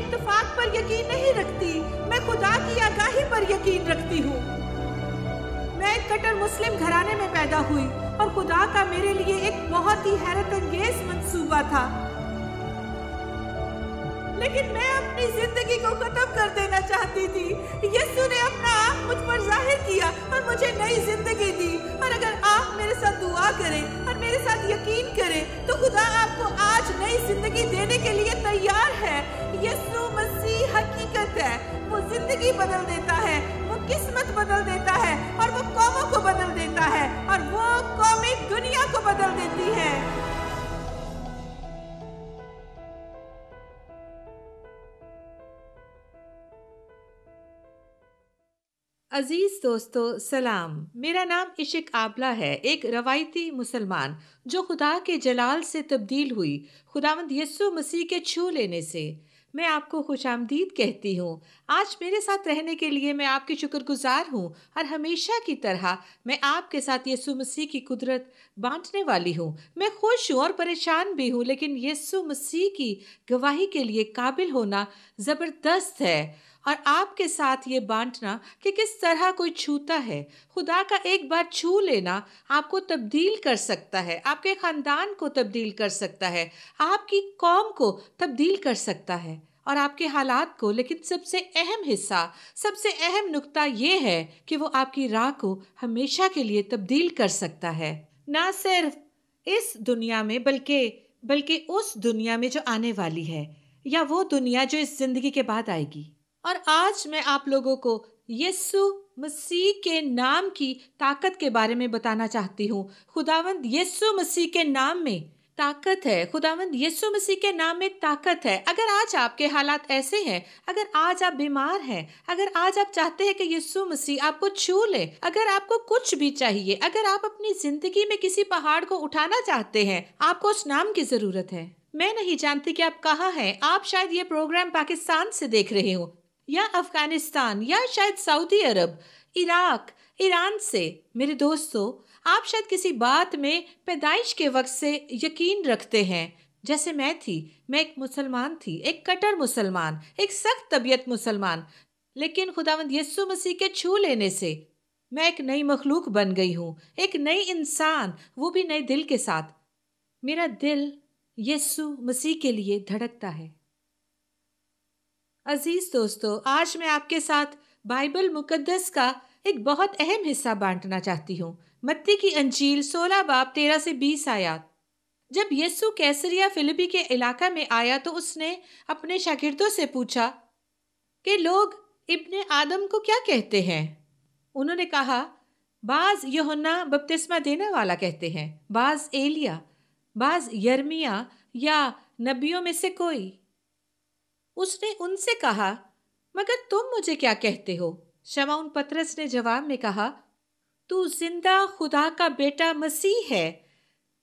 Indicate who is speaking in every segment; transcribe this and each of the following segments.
Speaker 1: اتفاق پر یقین نہیں رکھتی، میں خدا کی آگاہی پر یقین رکھتی ہوں۔ میں ایک کٹر مسلم گھرانے میں پیدا ہوئی اور خدا کا میرے لیے ایک بہت ہی حیرت انگیز منصوبہ تھا، لیکن میں اپنی زندگی کو ختم کر دینا چاہتی تھی۔ یسوع نے اپنا آپ مجھ پر ظاہر کیا اور مجھے نئی زندگی دی، اور اگر آپ میرے ساتھ دعا کریں اور میرے ساتھ یقین کریں تو خدا آپ کو آج نئی زندگی دینے کے لیے تیار ہے۔ یسوع مسیح حقیقت ہے، وہ زندگی بدل دیتا ہے، وہ قسمت بدل دیتا ہے، اور وہ قوموں کو بدل دیتا ہے، اور وہ قومی دنیا کو بدل دیتی ہے۔ عزیز دوستو سلام، میرا نام عشق آبلہ ہے، ایک روایتی مسلمان جو خدا کے جلال سے تبدیل ہوئی خداوند یسوع مسیح کے چھو لینے سے۔ میں آپ کو خوش آمدید کہتی ہوں۔ آج میرے ساتھ رہنے کے لیے میں آپ کی شکر گزار ہوں، اور ہمیشہ کی طرح میں آپ کے ساتھ یسوع مسیح کی قدرت بانٹنے والی ہوں۔ میں خوش ہوں اور پریشان بھی ہوں، لیکن یسوع مسیح کی گواہی کے لیے قابل ہونا زبردست ہے، اور آپ کے ساتھ یہ بانٹنا کہ کس طرح کوئی چھوتا ہے۔ خدا کا ایک بار چھو لینا آپ کو تبدیل کر سکتا ہے، آپ کے خاندان کو تبدیل کر سکتا ہے، آپ کی قوم کو تبدیل کر سکتا ہے، اور آپ کے حالات کو۔ لیکن سب سے اہم حصہ، سب سے اہم نقطہ یہ ہے کہ وہ آپ کی راہ کو ہمیشہ کے لیے تبدیل کر سکتا ہے، نہ صرف اس دنیا میں بلکہ اس دنیا میں جو آنے والی ہے، یا وہ دنیا جو اس زندگی کے بعد آئے گی۔ اور آج میں آپ لوگوں کو یسوع مسیح کے نام کی طاقت کے بارے میں بتانا چاہتی ہوں۔ خداوند یسوع مسیح کے نام میں طاقت ہے، خداوند یسوع مسیح کے نام میں طاقت ہے۔ اگر آج آپ کے حالات ایسے ہیں، اگر آج آپ بیمار ہیں، اگر آج آپ چاہتے ہیں کہ یسوع مسیح آپ کو چھو لے، اگر آپ کو کچھ بھی چاہیے، اگر آپ اپنی زندگی میں کسی پہاڑ کو اٹھانا چاہتے ہیں، آپ کو اس نام کی ضرورت ہے۔ میں نہیں جانتی کہ آپ کہاں ہیں، آپ شاید یہ پروگرام پاکستان سے دیکھ رہے ہوں، یا افغانستان، یا شاید سعودی عرب، عراق، ایران سے۔ میرے دوستو، آپ شاید کسی بات میں پیدائش کے وقت سے یقین رکھتے ہیں، جیسے میں تھی۔ میں ایک مسلمان تھی، ایک کٹر مسلمان، ایک سخت طبیعت مسلمان، لیکن خداوند یسوع مسیح کے چھو لینے سے میں ایک نئی مخلوق بن گئی ہوں، ایک نئی انسان، وہ بھی نئے دل کے ساتھ۔ میرا دل یسوع مسیح کے لیے دھڑکتا ہے۔ عزیز دوستو، آج میں آپ کے ساتھ بائبل مقدس کا ایک بہت اہم حصہ بانٹنا چاہتی ہوں۔ متی کی انجیل 16 باب 13 سے 20 آیات۔ جب یسوع کیسریا فلپی کے علاقہ میں آیا تو اس نے اپنے شاگردوں سے پوچھا کہ لوگ ابن آدم کو کیا کہتے ہیں؟ انہوں نے کہا، بعض یوحنا بپتسمہ دینے والا کہتے ہیں، بعض ایلیا، بعض یرمیا یا نبیوں میں سے کوئی۔ اس نے ان سے کہا، مگر تم مجھے کیا کہتے ہو؟ شمعون پطرس نے جواب میں کہا، تو زندہ خدا کا بیٹا مسیح ہے۔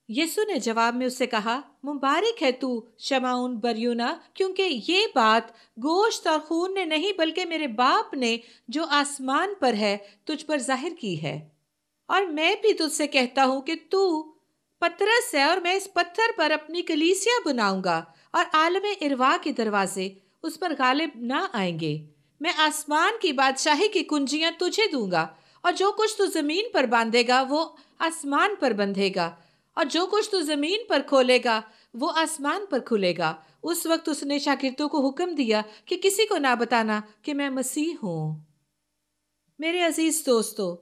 Speaker 1: یسوع نے جواب میں اس سے کہا، مبارک ہے تو شمعون بریونا، کیونکہ یہ بات گوشت اور خون نے نہیں بلکہ میرے باپ نے جو آسمان پر ہے تجھ پر ظاہر کی ہے۔ اور میں بھی تجھ سے کہتا ہوں کہ تو پترس ہے، اور میں اس پتھر پر اپنی کلیسیا بناؤں گا، اور عالم ارواح کے دروازے اس پر غالب نہ آئیں گے۔ میں آسمان کی بادشاہی کی کنجیاں تجھے دوں گا، اور جو کچھ تو زمین پر باندھے گا وہ آسمان پر بندھے گا، اور جو کچھ تو زمین پر کھولے گا وہ آسمان پر کھلے گا۔ اس وقت اس نے شاگردوں کو حکم دیا کہ کسی کو نہ بتانا کہ میں مسیح ہوں۔ میرے عزیز دوستو،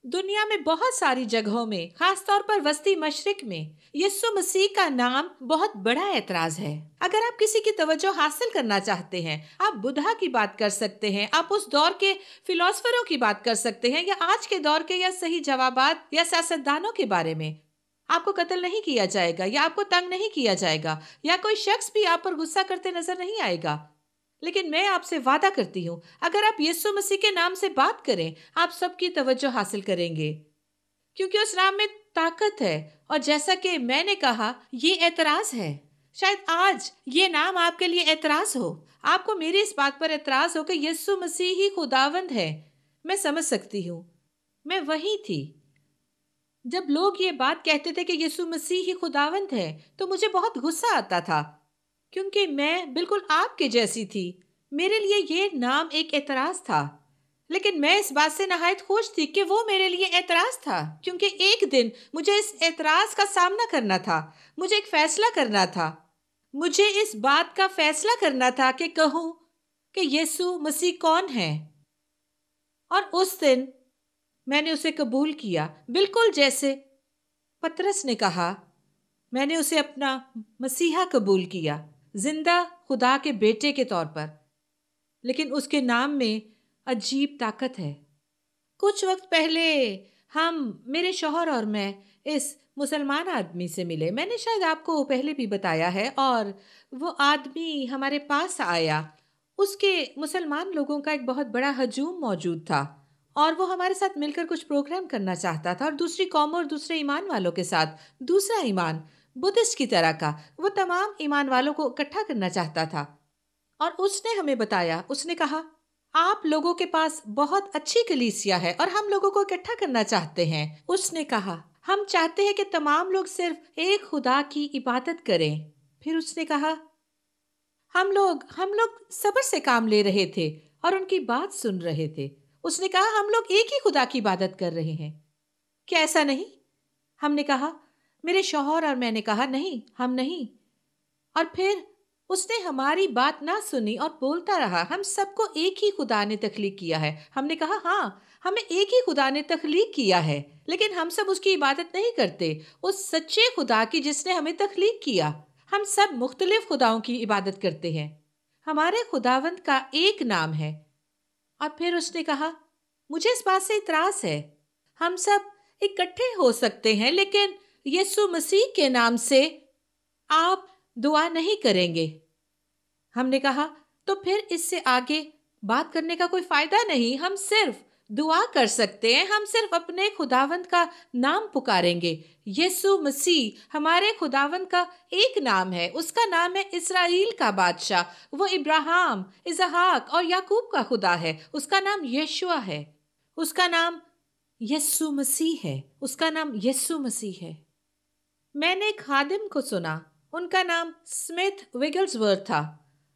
Speaker 1: دنیا میں بہت ساری جگہوں میں، خاص طور پر وسطی مشرق میں، یسوع مسیح کا نام بہت بڑا اعتراض ہے۔ اگر آپ کسی کی توجہ حاصل کرنا چاہتے ہیں، آپ بدھا کی بات کر سکتے ہیں، آپ اس دور کے فلسفیوں کی بات کر سکتے ہیں، یا آج کے دور کے یا صحیح جوابات یا سیاستدانوں کے بارے میں۔ آپ کو قتل نہیں کیا جائے گا، یا آپ کو تنگ نہیں کیا جائے گا، یا کوئی شخص بھی آپ پر غصہ کرتے نظر نہیں آئے گا۔ لیکن میں آپ سے وعدہ کرتی ہوں، اگر آپ یسوع مسیح کے نام سے بات کریں، آپ سب کی توجہ حاصل کریں گے، کیونکہ اس نام میں طاقت ہے۔ اور جیسا کہ میں نے کہا، یہ اعتراض ہے۔ شاید آج یہ نام آپ کے لیے اعتراض ہو، آپ کو میری اس بات پر اعتراض ہو کہ یسوع مسیح ہی خداوند ہے۔ میں سمجھ سکتی ہوں، میں وہی تھی جب لوگ یہ بات کہتے تھے کہ یسوع مسیح ہی خداوند ہے، تو مجھے بہت غصہ آتا تھا۔ کیونکہ میں بالکل آپ کے جیسی تھی۔ میرے لیے یہ نام ایک اعتراض تھا، لیکن میں اس بات سے نہایت خوش تھی کہ وہ میرے لیے اعتراض تھا، کیونکہ ایک دن مجھے اس اعتراض کا سامنا کرنا تھا، مجھے ایک فیصلہ کرنا تھا، مجھے اس بات کا فیصلہ کرنا تھا کہ کہوں کہ یسوع مسیح کون ہے۔ اور اس دن میں نے اسے قبول کیا، بالکل جیسے پترس نے کہا، میں نے اسے اپنا مسیحا قبول کیا، زندہ خدا کے بیٹے کے طور پر۔ لیکن اس کے نام میں عجیب طاقت ہے۔ کچھ وقت پہلے میرے شوہر اور میں اس مسلمان آدمی سے ملے، میں نے شاید آپ کو پہلے بھی بتایا ہے، اور وہ آدمی ہمارے پاس آیا۔ اس کے مسلمان لوگوں کا ایک بہت بڑا ہجوم موجود تھا، اور وہ ہمارے ساتھ مل کر کچھ پروگرام کرنا چاہتا تھا، اور دوسری قوموں اور دوسرے ایمان والوں کے ساتھ دوسرا ایمان بدھسٹ کی طرح کا، وہ تمام ایمان والوں کو اکٹھا کرنا چاہتا تھا۔ اور اس نے ہمیں بتایا، اس نے کہا، آپ لوگوں کے پاس بہت اچھی کلیسیا ہے اور ہم لوگوں کو اکٹھا کرنا چاہتے ہیں۔ اس نے کہا، ہم چاہتے ہیں کہ تمام لوگ صرف ایک خدا کی عبادت کریں۔ پھر اس نے کہا، ہم لوگ صبر سے کام لے رہے تھے اور ان کی بات سن رہے تھے۔ اس نے کہا، ہم لوگ ایک ہی خدا کی عبادت کر رہے ہیں، کیا ایسا نہیں؟ ہم نے کہا، میرے شوہر اور میں نے کہا، نہیں، ہم نہیں۔ اور پھر اس نے ہماری بات نہ سنی اور بولتا رہا، ہم سب کو ایک ہی خدا نے تخلیق کیا ہے۔ ہم نے کہا، ہاں، ہمیں ایک ہی خدا نے تخلیق کیا ہے، لیکن ہم سب اس کی عبادت نہیں کرتے، اس سچے خدا کی جس نے ہمیں تخلیق کیا۔ ہم سب مختلف خداؤں کی عبادت کرتے ہیں، ہمارے خداوند کا ایک نام ہے۔ اور پھر اس نے کہا، مجھے اس بات سے اعتراض ہے، ہم سب اکٹھے ہو سکتے ہیں، لیکن یسوع مسیح کے نام سے آپ دعا نہیں کریں گے۔ ہم نے کہا، تو پھر اس سے آگے بات کرنے کا کوئی فائدہ نہیں، ہم صرف دعا کر سکتے ہیں، ہم صرف اپنے خداوند کا نام پکاریں گے۔ یسوع مسیح ہمارے خداوند کا ایک نام ہے، اس کا نام ہے اسرائیل کا بادشاہ، وہ ابراہیم، اسحاق اور یعقوب کا خدا ہے، اس کا نام یشوع ہے، اس کا نام یسوع مسیح ہے، اس کا نام یسوع مسیح ہے۔ میں نے ایک خادم کو سنا، ان کا نام سمتھ وگلسورتھ تھا۔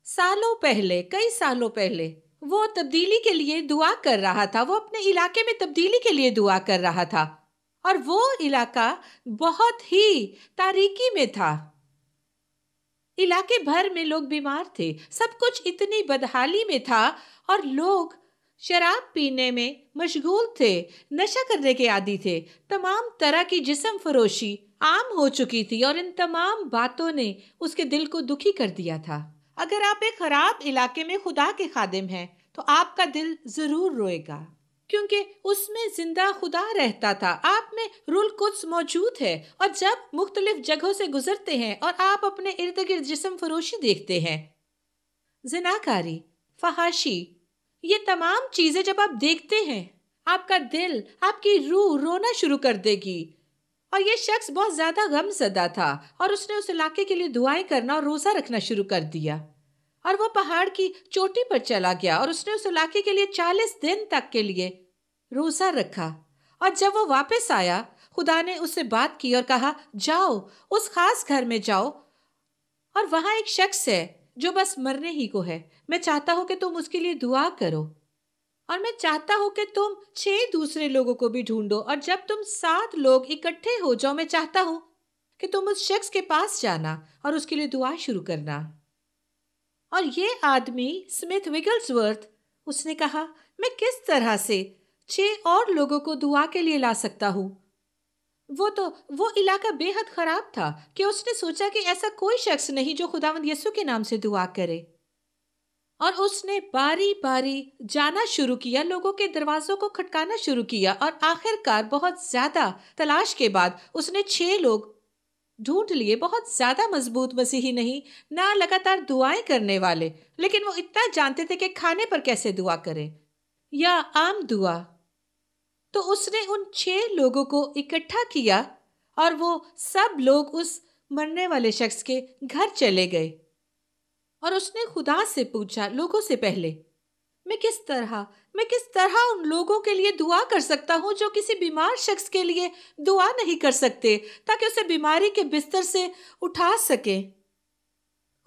Speaker 1: سالوں پہلے، کئی سالوں پہلے وہ تبدیلی کے لیے دعا کر رہا تھا، وہ اپنے علاقے میں تبدیلی کے لیے دعا کر رہا تھا، اور وہ علاقہ بہت ہی تاریکی میں تھا، علاقے بھر میں لوگ بیمار تھے، سب کچھ اتنی بدحالی میں تھا، اور لوگ شراب پینے میں مشغول تھے، نشہ کرنے کے عادی تھے، تمام طرح کی جسم فروشی عام ہو چکی تھی، اور ان تمام باتوں نے اس کے دل کو دکھی کر دیا تھا۔ اگر آپ ایک خراب علاقے میں خدا کے خادم ہیں تو آپ کا دل ضرور روئے گا، کیونکہ اس میں زندہ خدا رہتا تھا، آپ میں روح القدس موجود ہے، اور جب مختلف جگہوں سے گزرتے ہیں اور آپ اپنے ارد گرد جسم فروشی دیکھتے ہیں، زناکاری، فحاشی، یہ تمام چیزیں جب آپ دیکھتے ہیں، آپ کا دل، آپ کی روح رونا شروع کر دے گی۔ اور یہ شخص بہت زیادہ غم زدہ تھا، اور اس نے اس علاقے کے لیے دعائیں کرنا اور روزہ رکھنا شروع کر دیا، اور وہ پہاڑ کی چوٹی پر چلا گیا، اور اس نے اس علاقے کے لیے 40 دن تک کے لیے روزہ رکھا۔ اور جب وہ واپس آیا، خدا نے اس سے بات کی اور کہا، جاؤ اس خاص گھر میں جاؤ، اور وہاں ایک شخص ہے جو بس مرنے ہی کو ہے، میں چاہتا ہوں کہ تم اس کے لیے دعا کرو، اور میں چاہتا ہوں کہ تم 6 دوسرے لوگوں کو بھی ڈھونڈو، اور جب تم 7 لوگ اکٹھے ہو جاؤ، میں چاہتا ہوں کہ تم اس شخص کے پاس جانا اور اس کے لیے دعا شروع کرنا۔ اور یہ آدمی سمتھ وگلسورتھ، اس نے کہا، میں کس طرح سے 6 اور لوگوں کو دعا کے لیے لا سکتا ہوں؟ وہ علاقہ بے حد خراب تھا کہ اس نے سوچا کہ ایسا کوئی شخص نہیں جو خداوند یسوع کے نام سے دعا کرے، اور اس نے باری باری جانا شروع کیا، لوگوں کے دروازوں کو کھٹکانا شروع کیا، اور آخر کار بہت زیادہ تلاش کے بعد اس نے 6 لوگ ڈھونڈ لیے، بہت زیادہ مضبوط مسیحی نہیں، نہ لگاتار دعائیں کرنے والے، لیکن وہ اتنا جانتے تھے کہ کھانے پر کیسے دعا کریں یا عام دعا۔ تو اس نے ان 6 لوگوں کو اکٹھا کیا، اور وہ سب لوگ اس مرنے والے شخص کے گھر چلے گئے، اور اس نے خدا سے پوچھا، لوگوں سے پہلے، میں کس طرح ان لوگوں کے لیے دعا کر سکتا ہوں جو کسی بیمار شخص کے لیے دعا نہیں کر سکتے تاکہ اسے بیماری کے بستر سے اٹھا سکیں۔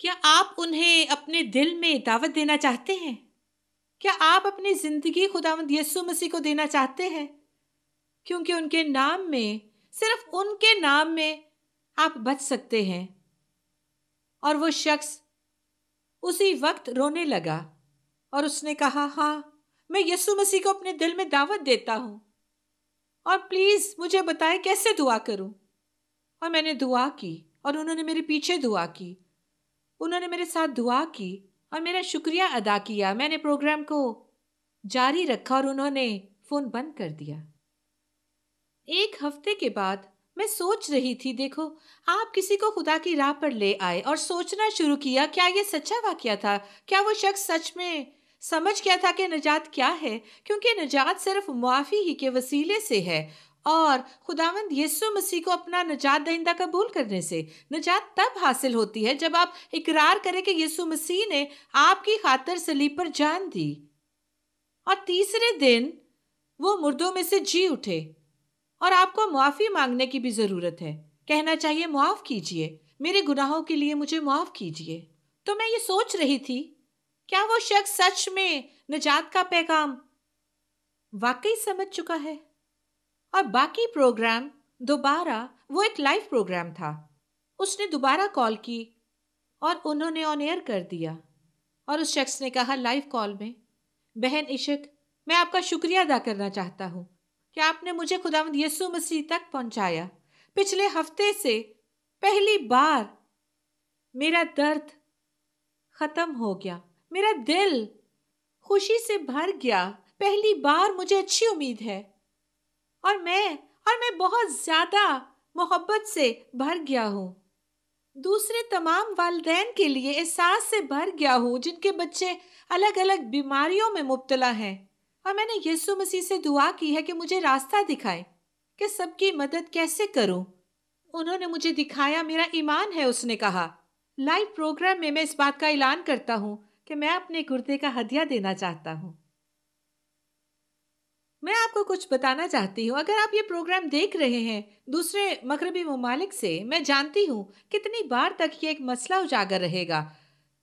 Speaker 1: کیا آپ انہیں اپنے دل میں دعوت دینا چاہتے ہیں؟ کیا آپ اپنی زندگی خداوند یسوع مسیح کو دینا چاہتے ہیں؟ کیونکہ ان کے نام میں، صرف ان کے نام میں آپ بچ سکتے ہیں۔ اور وہ شخص اسی وقت رونے لگا اور اس نے کہا، ہاں، میں یسوع مسیح کو اپنے دل میں دعوت دیتا ہوں، اور پلیز مجھے بتائیں کیسے دعا کروں۔ اور میں نے دعا کی اور انہوں نے میرے پیچھے دعا کی، انہوں نے میرے ساتھ دعا کی اور میرا شکریہ ادا کیا۔ میں نے پروگرام کو جاری رکھا اور انہوں نے فون بند کر دیا۔ ایک ہفتے کے بعد میں سوچ رہی تھی، دیکھو، آپ کسی کو خدا کی راہ پر لے آئے اور سوچنا شروع کیا، کیا یہ سچا واقعہ تھا؟ کیا وہ شخص سچ میں سمجھ گیا تھا کہ نجات کیا ہے؟ کیونکہ نجات صرف معافی ہی کے وسیلے سے ہے، اور خداوند یسوع مسیح کو اپنا نجات دہندہ قبول کرنے سے نجات تب حاصل ہوتی ہے جب آپ اقرار کریں کہ یسوع مسیح نے آپ کی خاطر صلیب پر جان دی اور تیسرے دن وہ مردوں میں سے جی اٹھے۔ اور آپ کو معافی مانگنے کی بھی ضرورت ہے، کہنا چاہیے، معاف کیجئے، میرے گناہوں کے لیے مجھے معاف کیجئے۔ تو میں یہ سوچ رہی تھی، کیا وہ شخص سچ میں نجات کا پیغام واقعی سمجھ چکا ہے؟ اور باقی پروگرام دوبارہ، وہ ایک لائیو پروگرام تھا، اس نے دوبارہ کال کی اور انہوں نے آن ایئر کر دیا، اور اس شخص نے کہا لائیو کال میں، بہن عشق، میں آپ کا شکریہ ادا کرنا چاہتا ہوں کہ آپ نے مجھے خداوند یسوع مسیح تک پہنچایا۔ پچھلے ہفتے سے پہلی بار میرا درد ختم ہو گیا، میرا دل خوشی سے بھر گیا، پہلی بار مجھے اچھی امید ہے، اور میں بہت زیادہ محبت سے بھر گیا ہوں، دوسرے تمام والدین کے لیے احساس سے بھر گیا ہوں جن کے بچے الگ الگ بیماریوں میں مبتلا ہیں، اور میں نے یسوع مسیح سے دعا کی ہے کہ مجھے راستہ دکھائے کہ سب کی مدد کیسے کروں۔ انہوں نے مجھے دکھایا، میرا ایمان ہے، اس نے کہا۔ لائیو پروگرام میں اس بات کا اعلان کرتا ہوں کہ میں اپنے گردے کا ہدیہ دینا چاہتا ہوں۔ میں آپ کو کچھ بتانا چاہتی ہوں، اگر آپ یہ پروگرام دیکھ رہے ہیں دوسرے مغربی ممالک سے، میں جانتی ہوں کتنی بار تک یہ ایک مسئلہ اجاگر رہے گا۔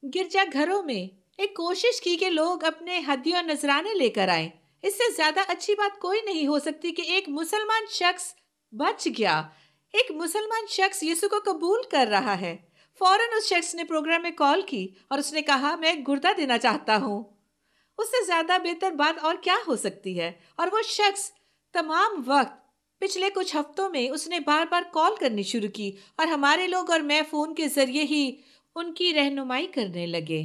Speaker 1: گرجا گھروں میں ایک کوشش کی کہ لوگ اپنے ہدیے اور نذرانے لے کر آئیں۔ اس سے زیادہ اچھی بات کوئی نہیں ہو سکتی کہ ایک مسلمان شخص بچ گیا، ایک مسلمان شخص یسوع کو قبول کر رہا ہے۔ فوراً اس شخص نے پروگرام میں کال کی اور اس نے کہا، میں ایک گردہ دینا چاہتا ہوں۔ اس سے زیادہ بہتر بات اور کیا ہو سکتی ہے؟ اور وہ شخص تمام وقت پچھلے کچھ ہفتوں میں اس نے بار بار کال کرنی شروع کی، اور ہمارے لوگ اور میں فون کے ذریعے ہی ان کی رہنمائی کرنے لگے،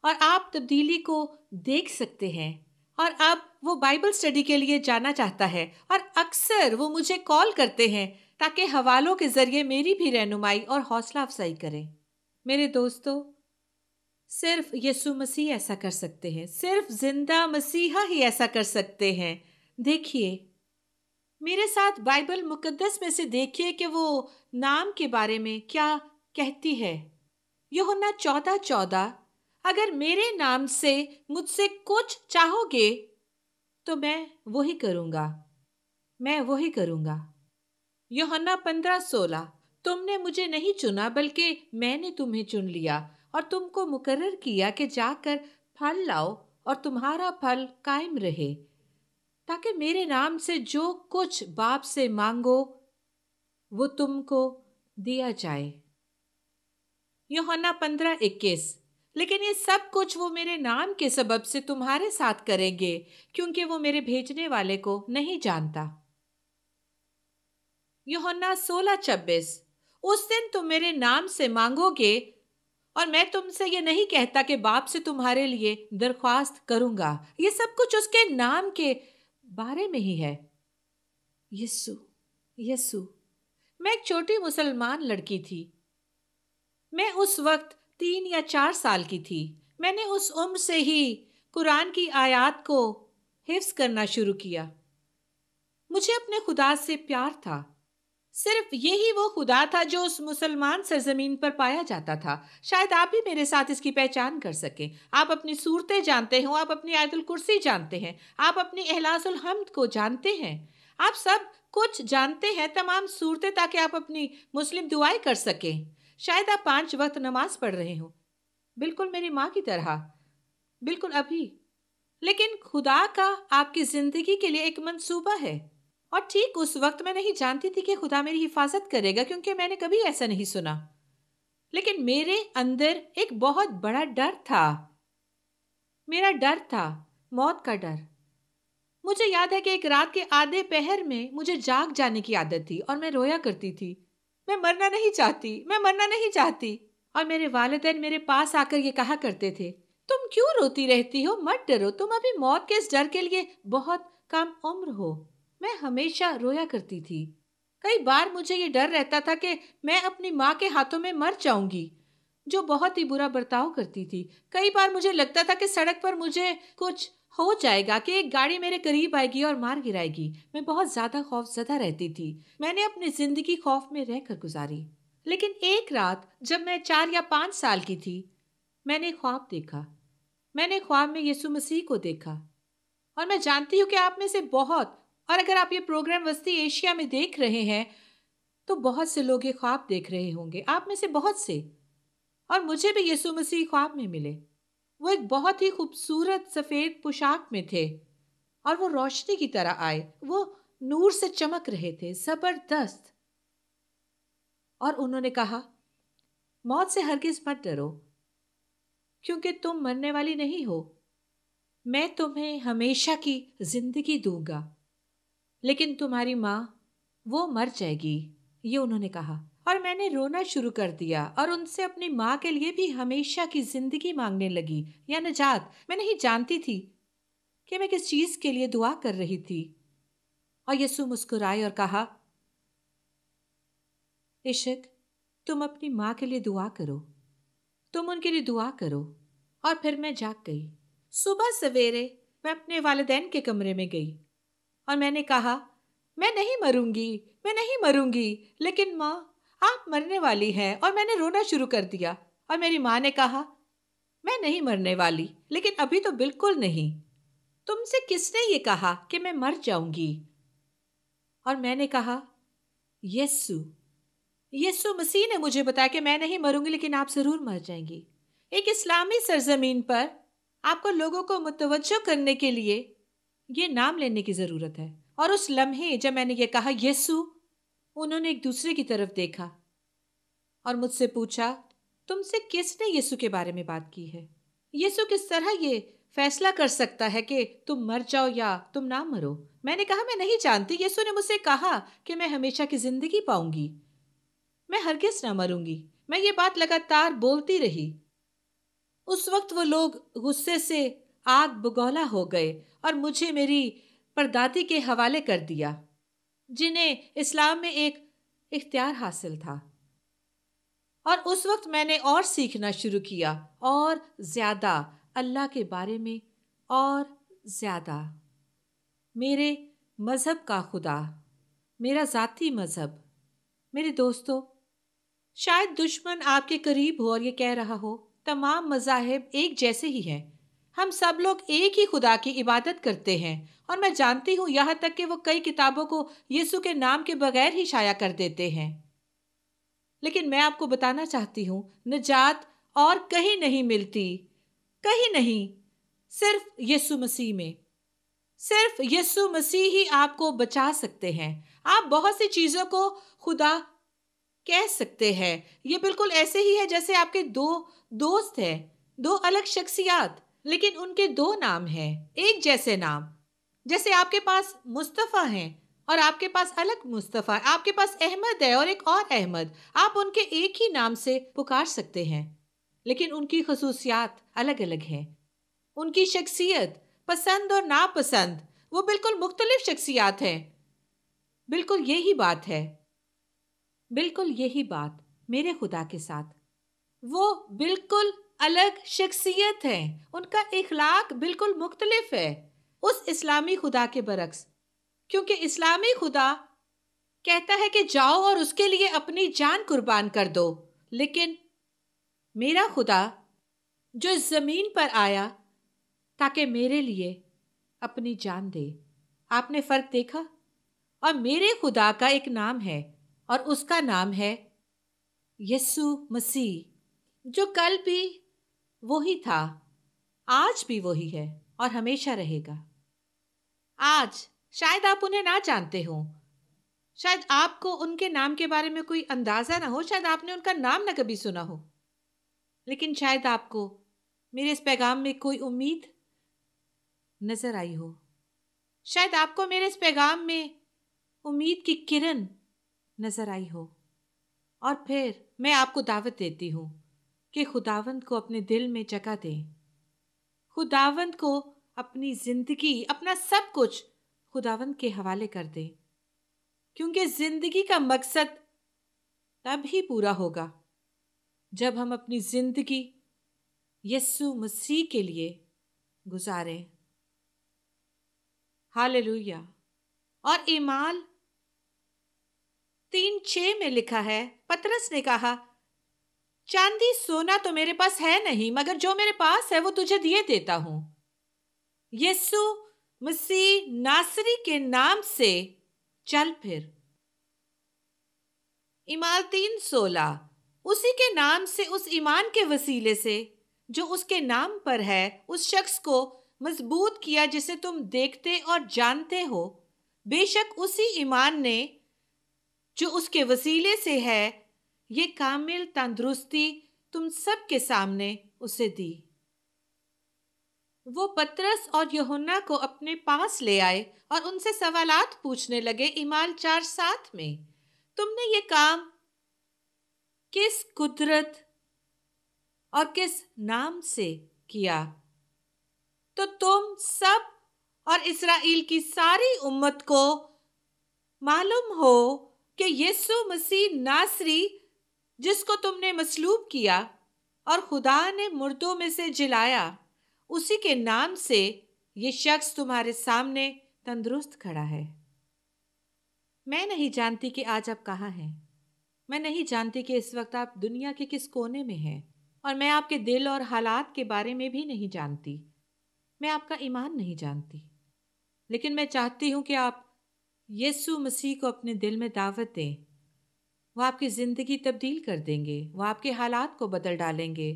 Speaker 1: اور آپ تبدیلی کو دیکھ سکتے ہیں۔ اور اب وہ بائبل سٹڈی کے لیے جانا چاہتا ہے، اور اکثر وہ مجھے کال کرتے ہیں تاکہ حوالوں کے ذریعے میری بھی رہنمائی اور حوصلہ افزائی کریں۔ میرے دوستو، صرف یسوع مسیح ایسا کر سکتے ہیں، صرف زندہ مسیحا ہی ایسا کر سکتے ہیں۔ دیکھیے، میرے ساتھ بائبل مقدس میں سے دیکھیے کہ وہ نام کے بارے میں کیا کہتی ہے۔ یوحنا 14:14، اگر میرے نام سے مجھ سے کچھ چاہو گے تو میں وہی کروں گا، میں وہی کروں گا۔ یوحنا 15:16، تم نے مجھے نہیں چنا بلکہ میں نے تمہیں چن لیا اور تم کو مقرر کیا کہ جا کر پھل لاؤ اور تمہارا پھل قائم رہے، تاکہ میرے نام سے جو کچھ باپ سے مانگو وہ تم کو دیا جائے۔ یوحنا 15:21، لیکن یہ سب کچھ وہ میرے نام کے سبب سے تمہارے ساتھ کریں گے، کیونکہ وہ میرے بھیجنے والے کو نہیں جانتا۔ یوحنا 16:26، اس دن تم میرے نام سے مانگو گے، اور میں تم سے یہ نہیں کہتا کہ باپ سے تمہارے لیے درخواست کروں گا۔ یہ سب کچھ اس کے نام کے بارے میں ہی ہے۔ یسوع، یسوع۔ میں ایک چھوٹی مسلمان لڑکی تھی، میں اس وقت 3 یا 4 سال کی تھی۔ میں نے اس عمر سے ہی قرآن کی آیات کو حفظ کرنا شروع کیا۔ مجھے اپنے خدا سے پیار تھا، صرف یہی وہ خدا تھا جو اس مسلمان سرزمین پر پایا جاتا تھا۔ شاید آپ بھی میرے ساتھ اس کی پہچان کر سکیں۔ آپ اپنی صورتیں جانتے ہوں، آپ اپنی آیت الکرسی جانتے ہیں، آپ اپنی اخلاص الحمد کو جانتے ہیں، آپ سب کچھ جانتے ہیں، تمام صورتیں، تاکہ آپ اپنی مسلم دعائیں کر سکیں۔ شاید آپ 5 وقت نماز پڑھ رہے ہوں، بالکل میری ماں کی طرح، بالکل ابھی۔ لیکن خدا کا آپ کی زندگی کے لیے ایک منصوبہ ہے، اور ٹھیک اس وقت میں نہیں جانتی تھی کہ خدا میری حفاظت کرے گا، کیونکہ میں نے کبھی ایسا نہیں سنا۔ لیکن میرے اندر ایک بہت بڑا ڈر تھا، میرا ڈر تھا، موت کا ڈر۔ مجھے یاد ہے کہ ایک رات کے آدھے پہر میں مجھے جاگ جانے کی عادت تھی، اور میں رویا کرتی تھی، میں مرنا نہیں چاہتی، میں مرنا نہیں چاہتی۔ اور میرے والدین میرے پاس آ کر یہ کہا کرتے تھے، تم کیوں روتی رہتی ہو؟ مت ڈرو، تم ابھی موت کے اس ڈر کے لیے بہت کم عمر ہو۔ میں ہمیشہ رویا کرتی تھی۔ کئی بار مجھے یہ ڈر رہتا تھا کہ میں اپنی ماں کے ہاتھوں میں مر جاؤں گی، جو بہت ہی برا برتاؤ کرتی تھی۔ کئی بار مجھے لگتا تھا کہ سڑک پر مجھے کچھ ہو جائے گا، کہ ایک گاڑی میرے قریب آئے گی اور مار گرائے گی۔ میں بہت زیادہ خوف زدہ رہتی تھی۔ میں نے اپنی زندگی خوف میں رہ کر گزاری۔ لیکن ایک رات جب میں 4 یا 5 سال کی تھی، میں نے خواب دیکھا۔ میں نے خواب میں یسوع مسیح کو دیکھا، اور میں جانتی ہوں کہ آپ میں سے بہت، اور اگر آپ یہ پروگرام وسطی ایشیا میں دیکھ رہے ہیں تو بہت سے لوگ یہ خواب دیکھ رہے ہوں گے، آپ میں سے بہت سے۔ اور مجھے بھی یسوع مسیح خواب میں ملے۔ وہ ایک بہت ہی خوبصورت سفید پوشاک میں تھے، اور وہ روشنی کی طرح آئے، وہ نور سے چمک رہے تھے، زبردست۔ اور انہوں نے کہا، موت سے ہرگز مت ڈرو، کیونکہ تم مرنے والی نہیں ہو، میں تمہیں ہمیشہ کی زندگی دوں گا، لیکن تمہاری ماں وہ مر جائے گی، یہ انہوں نے کہا۔ اور میں نے رونا شروع کر دیا، اور ان سے اپنی ماں کے لیے بھی ہمیشہ کی زندگی مانگنے لگی، یا نجات۔ میں نہیں جانتی تھی کہ میں کس چیز کے لیے دعا کر رہی تھی۔ اور یسوع مسکرائے اور کہا، عشق، تم اپنی ماں کے لیے دعا کرو، تم ان کے لیے دعا کرو۔ اور پھر میں جاگ گئی۔ صبح سویرے میں اپنے والدین کے کمرے میں گئی، اور میں نے کہا، میں نہیں مروں گی، میں نہیں مروں گی، لیکن ماں آپ مرنے والی ہیں۔ اور میں نے رونا شروع کر دیا، اور میری ماں نے کہا، میں نہیں مرنے والی، لیکن ابھی تو بالکل نہیں۔ تم سے کس نے یہ کہا کہ میں مر جاؤں گی؟ اور میں نے کہا، یسوع مسیح نے مجھے بتایا کہ میں نہیں مروں گی، لیکن آپ ضرور مر جائیں گی۔ ایک اسلامی سرزمین پر آپ کو لوگوں کو متوجہ کرنے کے لیے یہ نام لینے کی ضرورت ہے۔ اور اس لمحے جب میں نے یہ کہا یسوع، انہوں نے ایک دوسرے کی طرف دیکھا اور مجھ سے پوچھا، تم سے کس نے یسوع کے بارے میں بات کی ہے؟ یسوع کس طرح یہ فیصلہ کر سکتا ہے کہ تم مر جاؤ یا تم نہ مرو؟ میں نے کہا، میں نہیں جانتی۔ یسوع نے مجھ سے کہا کہ میں ہمیشہ کی زندگی پاؤں گی، میں ہرگز نہ مروں گی۔ میں یہ بات لگاتار بولتی رہی۔ اس وقت وہ لوگ غصے سے آگ بگولا ہو گئے اور مجھے میری پردادی کے حوالے کر دیا، جنہیں اسلام میں ایک اختیار حاصل تھا۔ اور اس وقت میں نے اور سیکھنا شروع کیا، اور زیادہ اللہ کے بارے میں، اور زیادہ میرے مذہب کا خدا، میرا ذاتی مذہب۔ میرے دوستو، شاید دشمن آپ کے قریب ہو اور یہ کہہ رہا ہو، تمام مذاہب ایک جیسے ہی ہیں، ہم سب لوگ ایک ہی خدا کی عبادت کرتے ہیں۔ اور میں جانتی ہوں یہاں تک کہ وہ کئی کتابوں کو یسوع کے نام کے بغیر ہی شائع کر دیتے ہیں، لیکن میں آپ کو بتانا چاہتی ہوں، نجات اور کہیں نہیں ملتی، کہیں نہیں، صرف یسوع مسیح میں۔ صرف یسوع مسیح ہی آپ کو بچا سکتے ہیں۔ آپ بہت سی چیزوں کو خدا کہہ سکتے ہیں، یہ بالکل ایسے ہی ہے جیسے آپ کے 2 دوست ہیں، 2 الگ شخصیات، لیکن ان کے 2 نام ہیں، ایک جیسے نام۔ جیسے آپ کے پاس مصطفیٰ ہیں اور آپ کے پاس الگ مصطفیٰ، آپ کے پاس احمد ہے اور ایک اور احمد، آپ ان کے ایک ہی نام سے پکار سکتے ہیں، لیکن ان کی خصوصیات الگ الگ ہیں۔ ان کی شخصیت، پسند اور ناپسند، وہ بالکل مختلف شخصیات ہیں۔ بالکل یہی بات ہے، بالکل یہی بات میرے خدا کے ساتھ۔ وہ بالکل الگ شخصیت ہے، ان کا اخلاق بالکل مختلف ہے اس اسلامی خدا کے برعکس، کیونکہ اسلامی خدا کہتا ہے کہ جاؤ اور اس کے لیے اپنی جان قربان کر دو، لیکن میرا خدا جو اس زمین پر آیا تاکہ میرے لیے اپنی جان دے۔ آپ نے فرق دیکھا؟ اور میرے خدا کا ایک نام ہے، اور اس کا نام ہے یسوع مسیح، جو کل بھی وہی تھا، آج بھی وہی ہے اور ہمیشہ رہے گا۔ آج شاید آپ انہیں نہ جانتے ہوں، شاید آپ کو ان کے نام کے بارے میں کوئی اندازہ نہ ہو، شاید آپ نے ان کا نام نہ کبھی سنا ہو، لیکن شاید آپ کو میرے اس پیغام میں کوئی امید نظر آئی ہو، شاید آپ کو میرے اس پیغام میں امید کی کرن نظر آئی ہو۔ اور پھر میں آپ کو دعوت دیتی ہوں کہ خداوند کو اپنے دل میں جگہ دیں، خداوند کو اپنی زندگی، اپنا سب کچھ خداوند کے حوالے کر دیں، کیونکہ زندگی کا مقصد تب ہی پورا ہوگا جب ہم اپنی زندگی یسوع مسیح کے لیے گزاریں۔ ہاللویا۔ اور اعمال 3:6 میں لکھا ہے، پترس نے کہا، چاندی سونا تو میرے پاس ہے نہیں، مگر جو میرے پاس ہے وہ تجھے دیے دیتا ہوں۔ یسوع مسیح ناصری کے نام سے چل پھر۔ اعمال 3:16، اسی کے نام سے، اس ایمان کے وسیلے سے جو اس کے نام پر ہے، اس شخص کو مضبوط کیا جسے تم دیکھتے اور جانتے ہو۔ بے شک اسی ایمان نے جو اس کے وسیلے سے ہے، یہ کامل تندرستی تم سب کے سامنے اسے دی۔ وہ پترس اور یوحنا کو اپنے پاس لے آئے اور ان سے سوالات پوچھنے لگے۔ اعمال 4:7 میں، تم نے یہ کام کس قدرت اور کس نام سے کیا؟ تو تم سب اور اسرائیل کی ساری امت کو معلوم ہو کہ یسوع مسیح ناصری، جس کو تم نے مصلوب کیا اور خدا نے مردوں میں سے جلایا، اسی کے نام سے یہ شخص تمہارے سامنے تندرست کھڑا ہے۔ میں نہیں جانتی کہ آج آپ کہاں ہیں، میں نہیں جانتی کہ اس وقت آپ دنیا کے کس کونے میں ہیں، اور میں آپ کے دل اور حالات کے بارے میں بھی نہیں جانتی، میں آپ کا ایمان نہیں جانتی، لیکن میں چاہتی ہوں کہ آپ یسوع مسیح کو اپنے دل میں دعوت دیں۔ وہ آپ کی زندگی تبدیل کر دیں گے، وہ آپ کے حالات کو بدل ڈالیں گے،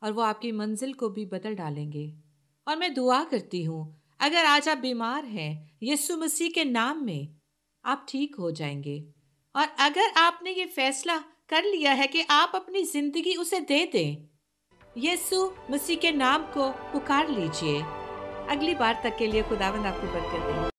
Speaker 1: اور وہ آپ کی منزل کو بھی بدل ڈالیں گے۔ اور میں دعا کرتی ہوں، اگر آج آپ بیمار ہیں، یسوع مسیح کے نام میں آپ ٹھیک ہو جائیں گے۔ اور اگر آپ نے یہ فیصلہ کر لیا ہے کہ آپ اپنی زندگی اسے دے دیں، یسوع مسیح کے نام کو پکار لیجئے۔ اگلی بار تک کے لیے خداوند آپ کو برکت دے۔